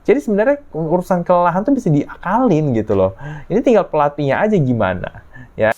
Jadi sebenarnya urusan kelelahan tuh bisa diakalin gitu loh. Ini tinggal pelatihnya aja gimana, ya.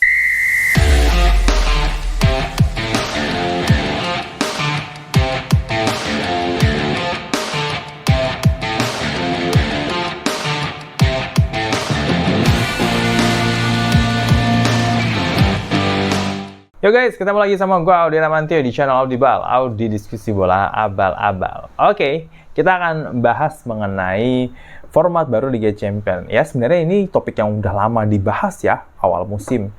Yo guys, ketemu lagi sama gue Audi Ramantio di channel Audi Bal, Audi Diskusi Bola Abal-Abal. Oke, kita akan bahas mengenai format baru Liga Champions. Ya, sebenarnya ini topik yang udah lama dibahas ya, awal musim.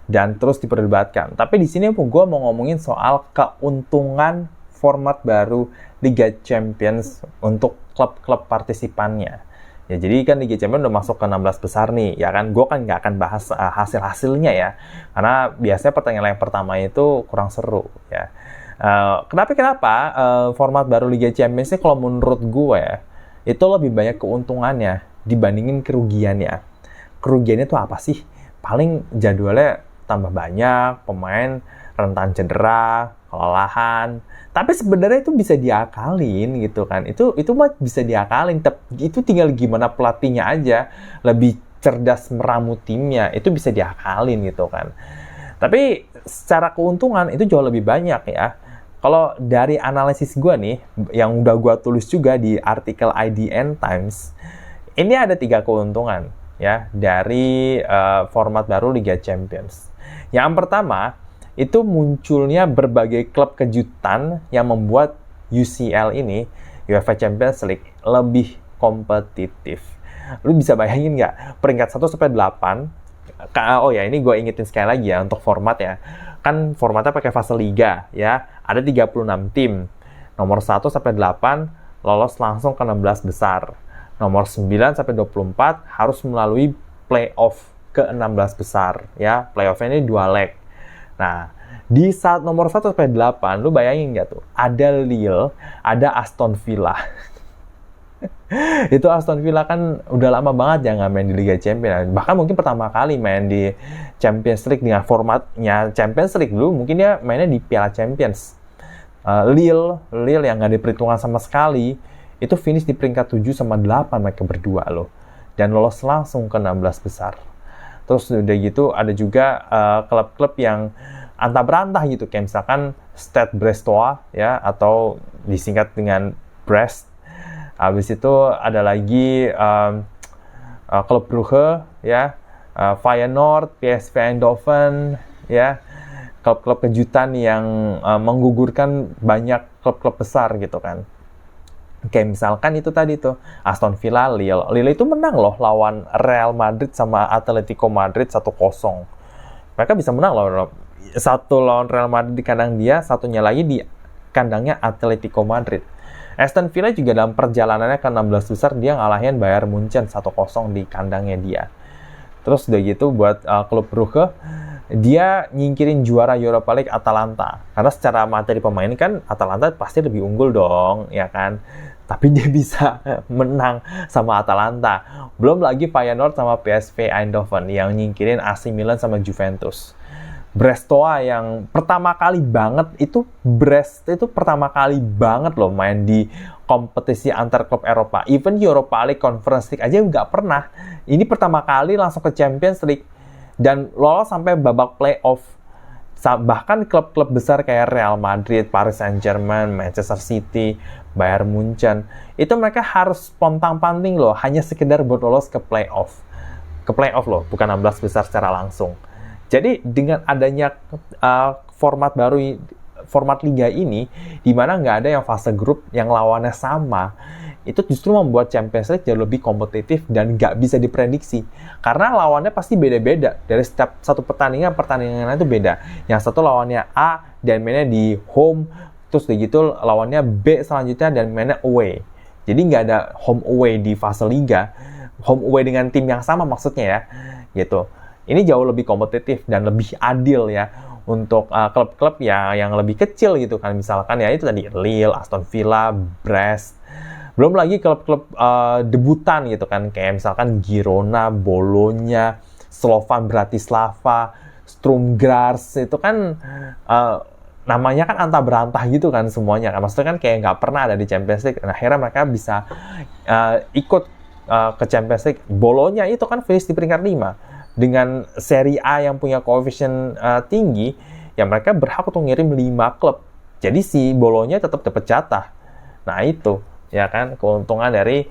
Dan terus diperdebatkan. Tapi di sini gue mau ngomongin soal keuntungan format baru Liga Champions untuk klub-klub partisipannya. Ya, jadi kan Liga Champions udah masuk ke 16 besar nih, ya kan? Gue kan nggak akan bahas hasil-hasilnya ya, karena biasanya pertandingan yang pertama itu kurang seru, ya. Kenapa format baru Liga Champions ini kalau menurut gue itu lebih banyak keuntungannya dibandingin kerugiannya. Kerugiannya itu apa sih? Paling jadwalnya tambah banyak, pemain rentan cedera, kelelahan. Tapi sebenarnya itu bisa diakalin gitu kan. Itu mah bisa diakalin. Itu tinggal gimana pelatihnya aja lebih cerdas meramu timnya. Itu bisa diakalin gitu kan. Tapi secara keuntungan itu jauh lebih banyak ya. Kalau dari analisis gue nih, yang udah gue tulis juga di artikel IDN Times, ini ada 3 keuntungan ya dari format baru Liga Champions. Yang pertama, itu munculnya berbagai klub kejutan yang membuat UCL ini, UEFA Champions League, lebih kompetitif. Lu bisa bayangin nggak? Peringkat 1 sampai 8, oh ya, ini gue ingetin sekali lagi ya untuk format ya. Kan formatnya pakai fase liga ya. Ada 36 tim. Nomor 1 sampai 8 lolos langsung ke 16 besar. Nomor 9 sampai 24 harus melalui playoff ke 16 besar ya. Playoff-nya ini 2 leg. Nah, di saat nomor 1 sampai 8, lu bayangin nggak tuh? Ada Lille, ada Aston Villa. Itu Aston Villa kan udah lama banget ya nggak main di Liga Champions. Bahkan mungkin pertama kali main di Champions League dengan formatnya Champions League dulu, mungkin dia mainnya di Piala Champions. Lille yang nggak diperhitungkan sama sekali, itu finish di peringkat 7 sama 8 mereka berdua loh. Dan lolos langsung ke 16 besar. Terus udah gitu ada juga klub-klub yang antah berantah gitu, kayak misalkan Stade Brestois ya, atau disingkat dengan Brest. Habis itu ada lagi klub Brugge ya, Feyenoord, PSV Eindhoven ya, klub-klub kejutan yang menggugurkan banyak klub-klub besar gitu kan. Kayak misalkan itu tadi tuh, Aston Villa, Lille. Lille itu menang loh lawan Real Madrid sama Atletico Madrid 1-0. Mereka bisa menang loh. Satu lawan Real Madrid di kandang dia, satunya lagi di kandangnya Atletico Madrid. Aston Villa juga dalam perjalanannya ke 16 besar, dia ngalahin Bayern Munchen 1-0 di kandangnya dia. Terus udah gitu buat klub Brugge, dia nyingkirin juara Europa League Atalanta. Karena secara materi pemain kan Atalanta pasti lebih unggul dong, ya kan? Tapi dia bisa menang sama Atalanta. Belum lagi Feyenoord sama PSV Eindhoven yang nyingkirin AC Milan sama Juventus. Brestois yang pertama kali banget itu, Brest itu pertama kali banget loh main di kompetisi antar klub Eropa. Even Europa League, Conference League aja nggak pernah. Ini pertama kali langsung ke Champions League dan lolos sampai babak playoff. Bahkan klub-klub besar kayak Real Madrid, Paris Saint-Germain, Manchester City, Bayern Munchen, itu mereka harus pontang-panting loh, hanya sekedar buat lolos ke playoff. Ke playoff loh, bukan 16 besar secara langsung. Jadi dengan adanya format baru, format liga ini, di mana nggak ada yang fase grup yang lawannya sama, itu justru membuat Champions League jauh lebih kompetitif dan nggak bisa diprediksi. Karena lawannya pasti beda-beda. Dari setiap satu pertandingan itu beda. Yang satu lawannya A dan mainnya di home, terus gitu lawannya B selanjutnya dan mainnya away. Jadi nggak ada home away di fase liga. Home away dengan tim yang sama maksudnya ya, gitu. Ini jauh lebih kompetitif dan lebih adil ya untuk klub-klub ya yang lebih kecil gitu kan. Misalkan ya itu tadi Lille, Aston Villa, Brest. Belum lagi klub-klub debutan gitu kan, kayak misalkan Girona, Bologna, Slovan Bratislava, Sturm Graz. Itu kan namanya kan antah berantah gitu kan semuanya kan, maksudnya kan kayak nggak pernah ada di Champions League. Nah, akhirnya mereka bisa ikut ke Champions League. Bolonya itu kan finish di peringkat 5 dengan Serie A yang punya koefisien tinggi, ya mereka berhak untuk ngirim 5 klub. Jadi si Bolonya tetap dapat jatah. Nah itu ya kan keuntungan dari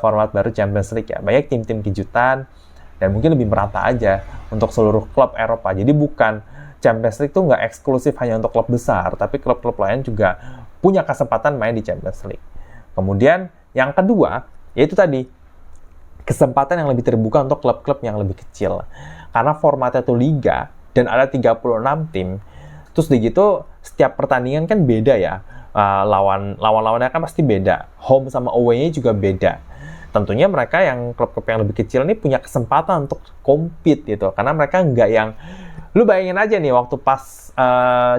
format baru Champions League ya. Banyak tim-tim kejutan dan mungkin lebih merata aja untuk seluruh klub Eropa. Jadi bukan Champions League tuh nggak eksklusif hanya untuk klub besar, tapi klub-klub lain juga punya kesempatan main di Champions League. Kemudian yang kedua, yaitu tadi kesempatan yang lebih terbuka untuk klub-klub yang lebih kecil. Karena formatnya tuh liga dan ada 36 tim. Terus begitu setiap pertandingan kan beda ya. Lawan-lawannya kan pasti beda. Home sama away-nya juga beda. Tentunya mereka yang klub-klub yang lebih kecil ini punya kesempatan untuk compete gitu. Karena mereka nggak yang, lu bayangin aja nih waktu pas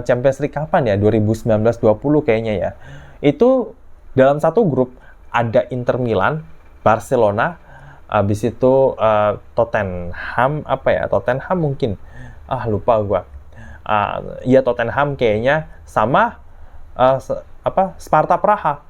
Champions League kapan ya? 2019-20 kayaknya ya. Itu dalam satu grup ada Inter Milan, Barcelona, habis itu Tottenham Tottenham mungkin. Lupa gua. Ya Tottenham kayaknya sama Sparta Praha.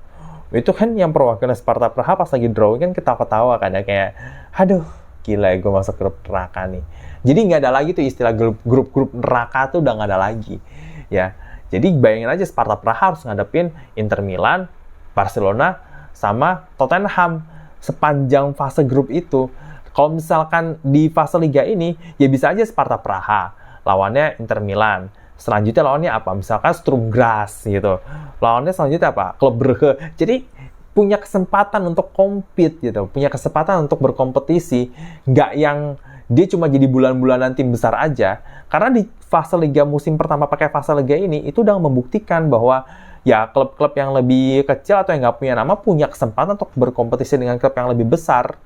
Itu kan yang perwakilan Sparta Praha pas lagi drawing kan ketawa-ketawa kan ya, kayak aduh gila ya gue masuk grup neraka nih. Jadi nggak ada lagi tuh istilah grup-grup neraka tuh, udah nggak ada lagi ya. Jadi bayangin aja Sparta Praha harus ngadepin Inter Milan, Barcelona sama Tottenham sepanjang fase grup itu. Kalau misalkan di fase liga ini ya bisa aja Sparta Praha lawannya Inter Milan, selanjutnya lawannya apa? Misalkan Sturm Graz gitu. Lawannya selanjutnya apa? Klub Brugge. Jadi punya kesempatan untuk compete gitu, punya kesempatan untuk berkompetisi, nggak yang dia cuma jadi bulan-bulanan tim besar aja. Karena di fase liga musim pertama pakai fase liga ini itu udah membuktikan bahwa ya klub-klub yang lebih kecil atau yang nggak punya nama punya kesempatan untuk berkompetisi dengan klub yang lebih besar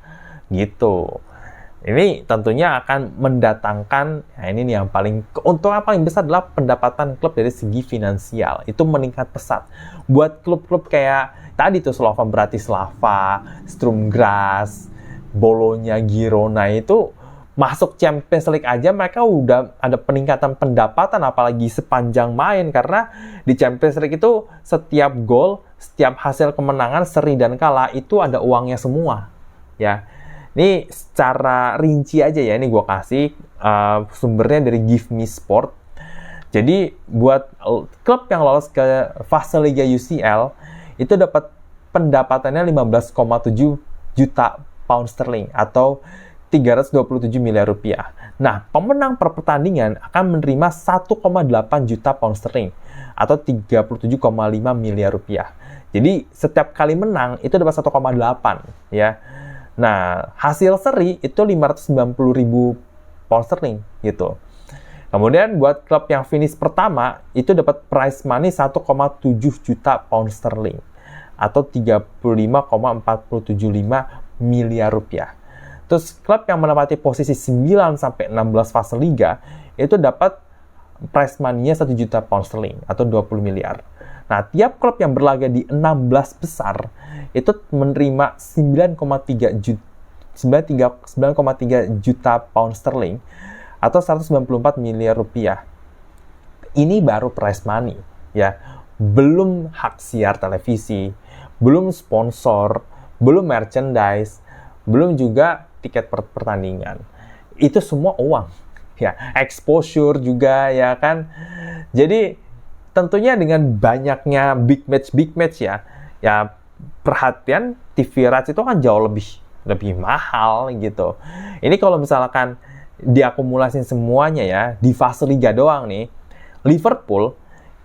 gitu. Ini tentunya akan mendatangkan, nah ini nih yang keuntungan paling besar adalah pendapatan klub dari segi finansial. Itu meningkat pesat. Buat klub-klub kayak tadi tuh Slovan Bratislava, Sturm Graz, Bologna, Girona itu masuk Champions League aja mereka udah ada peningkatan pendapatan, apalagi sepanjang main. Karena di Champions League itu setiap gol, setiap hasil kemenangan, seri dan kalah itu ada uangnya semua. Ya. Ini secara rinci aja ya, ini gue kasih sumbernya dari Give Me Sport. Jadi buat klub yang lolos ke fase Liga UCL itu dapat pendapatannya 15,7 juta pound sterling atau 327 miliar rupiah. Nah, pemenang per pertandingan akan menerima 1,8 juta pound sterling atau 37,5 miliar rupiah. Jadi setiap kali menang itu dapat 1,8 ya. Nah, hasil seri itu 590.000 pound sterling gitu. Kemudian buat klub yang finish pertama itu dapat prize money 1,7 juta pound sterling atau 35,475 miliar rupiah. Terus klub yang menempati posisi 9 sampai 16 fase liga itu dapat prize money-nya 1 juta pound sterling atau 20 miliar. Nah, tiap klub yang berlaga di 16 besar itu menerima 9,3 juta pound sterling atau 194 miliar rupiah. Ini baru prize money ya. Belum hak siar televisi, belum sponsor, belum merchandise, belum juga tiket pertandingan. Itu semua uang ya, exposure juga ya kan. Jadi tentunya dengan banyaknya big match ya perhatian TV rights itu kan jauh lebih mahal gitu. Ini kalau misalkan diakumulasin semuanya ya di fase liga doang nih, Liverpool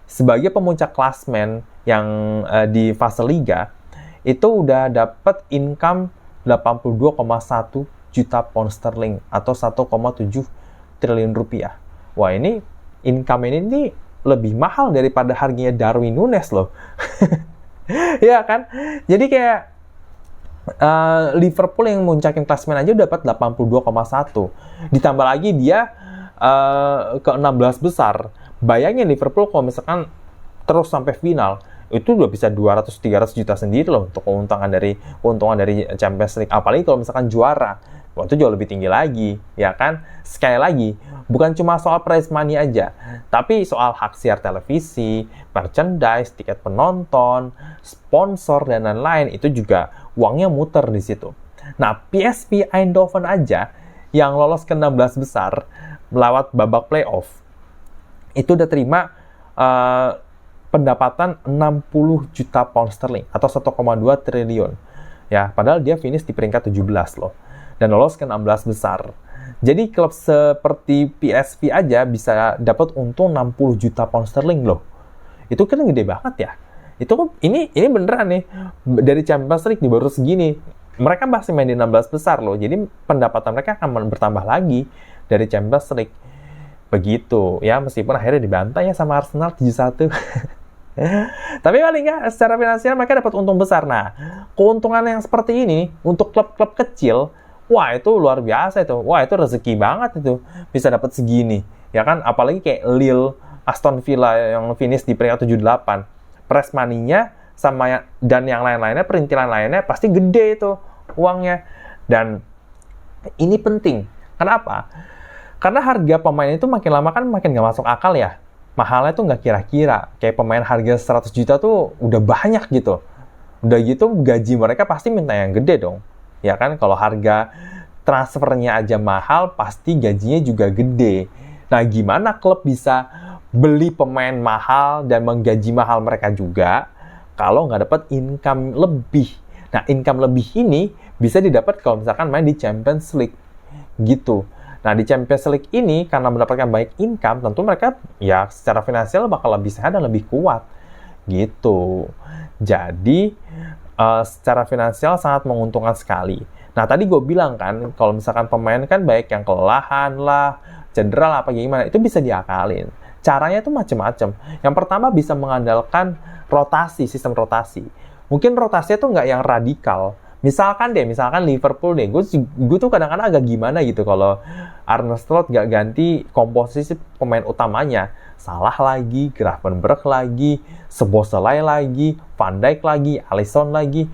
sebagai pemuncak klasmen yang di fase liga itu udah dapat income 82,1 juta pound sterling atau 1,7 triliun rupiah. Wah, ini income ini lebih mahal daripada harganya Darwin Núñez loh. Ya kan? Jadi kayak Liverpool yang muncakin klasmen aja dapat 82,1. Ditambah lagi dia ke 16 besar. Bayangin Liverpool kalau misalkan terus sampai final, itu udah bisa 200-300 juta sendiri loh untuk keuntungan dari Champions League. Apalagi kalau misalkan juara. Wah, itu jauh lebih tinggi lagi, ya kan? Sekali lagi, bukan cuma soal prize money aja, tapi soal hak siar televisi, merchandise, tiket penonton, sponsor, dan lain-lain, itu juga uangnya muter di situ. Nah, PSV Eindhoven aja yang lolos ke 16 besar melewat babak playoff, itu udah terima pendapatan 60 juta pound sterling atau 1,2 triliun. Ya, padahal dia finish di peringkat 17 loh. Dan lolos ke 16 besar. Jadi klub seperti PSV aja bisa dapat untung 60 juta pound sterling loh. Itu kan gede banget ya. Itu ini beneran nih. Dari Champions League baru segini. Mereka masih main di 16 besar loh. Jadi pendapatan mereka akan bertambah lagi dari Champions League. Begitu ya, meskipun akhirnya dibantai ya sama Arsenal 7-1. Tapi paling nggak secara finansial mereka dapat untung besar. Nah, keuntungan yang seperti ini untuk klub-klub kecil, wah itu luar biasa itu. Wah itu rezeki banget itu bisa dapat segini. Ya kan, apalagi kayak Lille, Aston Villa yang finish di peringkat 78. Prize money-nya sama dan yang lain-lainnya, perintilan lainnya pasti gede itu uangnya. Dan ini penting. Kenapa? Karena harga pemain itu makin lama kan makin nggak masuk akal ya. Mahalnya tuh nggak kira-kira. Kayak pemain harga 100 juta tuh udah banyak gitu. Udah gitu gaji mereka pasti minta yang gede dong. Ya kan, kalau harga transfernya aja mahal, pasti gajinya juga gede. Nah, gimana klub bisa beli pemain mahal dan menggaji mahal mereka juga kalau nggak dapat income lebih? Nah, income lebih ini bisa didapat kalau misalkan main di Champions League. Gitu. Nah, di Champions League ini, karena mendapatkan banyak income, tentu mereka ya secara finansial bakal lebih sehat dan lebih kuat. Gitu. Jadi, secara finansial sangat menguntungkan sekali. Nah, tadi gue bilang kan, kalau misalkan pemain kan baik yang kelelahan lah, cedera lah, apa gimana, itu bisa diakalin. Caranya itu macam-macam. Yang pertama bisa mengandalkan rotasi, sistem rotasi. Mungkin rotasinya tuh nggak yang radikal. Misalkan Liverpool deh, gue tuh kadang-kadang agak gimana gitu kalau Arne Slot nggak ganti komposisi pemain utamanya. Salah lagi, Gravenberch lagi, Szoboszlai lagi, Van Dijk lagi, Alisson lagi.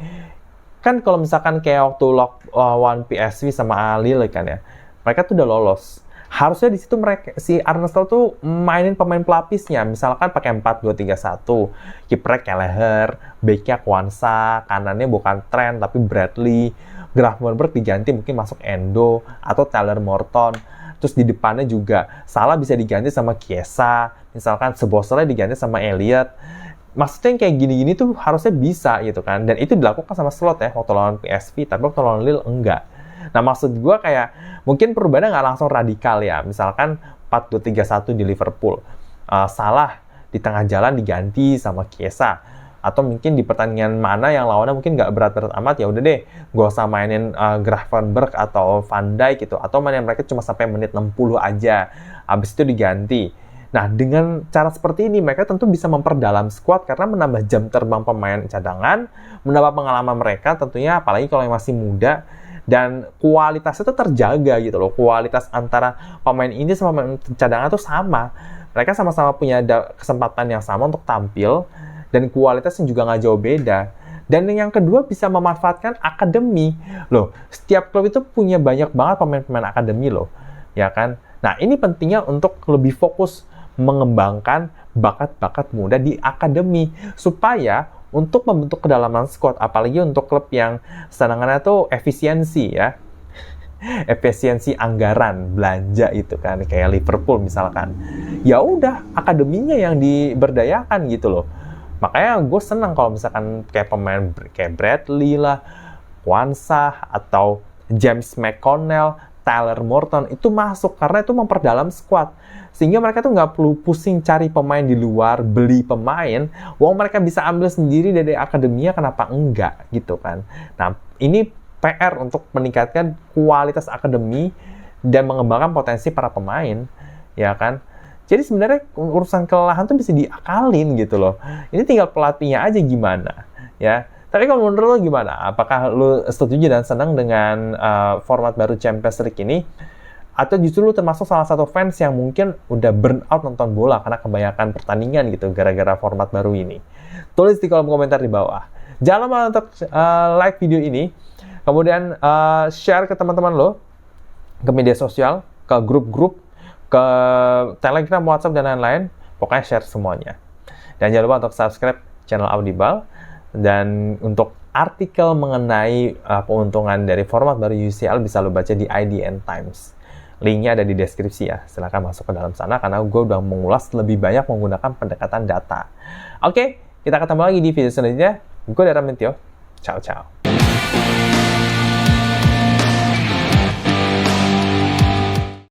Kan kalau misalkan kayak waktu lawan PSV sama Lille kan ya, mereka tuh udah lolos. Harusnya di situ si Arne Slot tuh mainin pemain pelapisnya, misalkan pakai 4-2-3-1, kipernya Kelleher, backnya Kwanza, kanannya bukan Trent tapi Bradley, Gravenberch diganti mungkin masuk Endo atau Tyler Morton. Terus di depannya juga Salah bisa diganti sama Chiesa, misalkan Szoboszlai diganti sama Elliot. Maksudnya yang kayak gini-gini tuh harusnya bisa gitu kan, dan itu dilakukan sama Slot ya waktu lawan PSV, tapi waktu lawan Lille enggak. Nah, maksud gue kayak mungkin perubahannya nggak langsung radikal ya. Misalkan 4-2-3-1 di Liverpool. Salah di tengah jalan diganti sama Chiesa. Atau mungkin di pertandingan mana yang lawannya mungkin nggak berat-berat amat, ya udah deh, gue usah mainin Gravenberch atau Van Dijk gitu. Atau mainin mereka cuma sampai menit 60 aja. Habis itu diganti. Nah, dengan cara seperti ini, mereka tentu bisa memperdalam squad karena menambah jam terbang pemain cadangan, menambah pengalaman mereka tentunya, apalagi kalau yang masih muda, dan kualitasnya itu terjaga gitu loh. Kualitas antara pemain ini sama pemain cadangan tuh sama. Mereka sama-sama punya kesempatan yang sama untuk tampil, dan kualitasnya juga nggak jauh beda. Dan yang kedua bisa memanfaatkan akademi. Loh, setiap klub itu punya banyak banget pemain-pemain akademi loh. Ya kan? Nah, ini pentingnya untuk lebih fokus mengembangkan bakat-bakat muda di akademi. Supaya untuk membentuk kedalaman squad, apalagi untuk klub yang senangannya tuh efisiensi ya. Efisiensi anggaran belanja itu kan, kayak Liverpool misalkan. Ya udah, akademinya yang diberdayakan gitu loh. Makanya gue senang kalau misalkan kayak pemain kayak Bradley lah, Kwanza atau James McConnell, Tyler Morton itu masuk karena itu memperdalam squad. Sehingga mereka tuh nggak perlu pusing cari pemain di luar, beli pemain. Wong mereka bisa ambil sendiri dari akademinya, kenapa enggak gitu kan. Nah, ini PR untuk meningkatkan kualitas akademi dan mengembangkan potensi para pemain, ya kan. Jadi sebenarnya urusan kelelahan tuh bisa diakalin gitu loh. Ini tinggal pelatihnya aja gimana, ya. Tapi kalau menurut lo gimana? Apakah lo setuju dan senang dengan format baru Champions League ini? Atau justru lo termasuk salah satu fans yang mungkin udah burn out nonton bola karena kebanyakan pertandingan gitu gara-gara format baru ini? Tulis di kolom komentar di bawah. Jangan lupa untuk like video ini, kemudian share ke teman-teman lo, ke media sosial, ke grup-grup, ke Telegram, WhatsApp, dan lain-lain. Pokoknya share semuanya. Dan jangan lupa untuk subscribe channel Audible. Dan untuk artikel mengenai keuntungan dari format baru UCL bisa lo baca di IDN Times. Linknya ada di deskripsi ya. Silahkan masuk ke dalam sana karena gue udah mengulas lebih banyak menggunakan pendekatan data. Oke, kita ketemu lagi di video selanjutnya. Gue Dara Mentio. Ciao, ciao.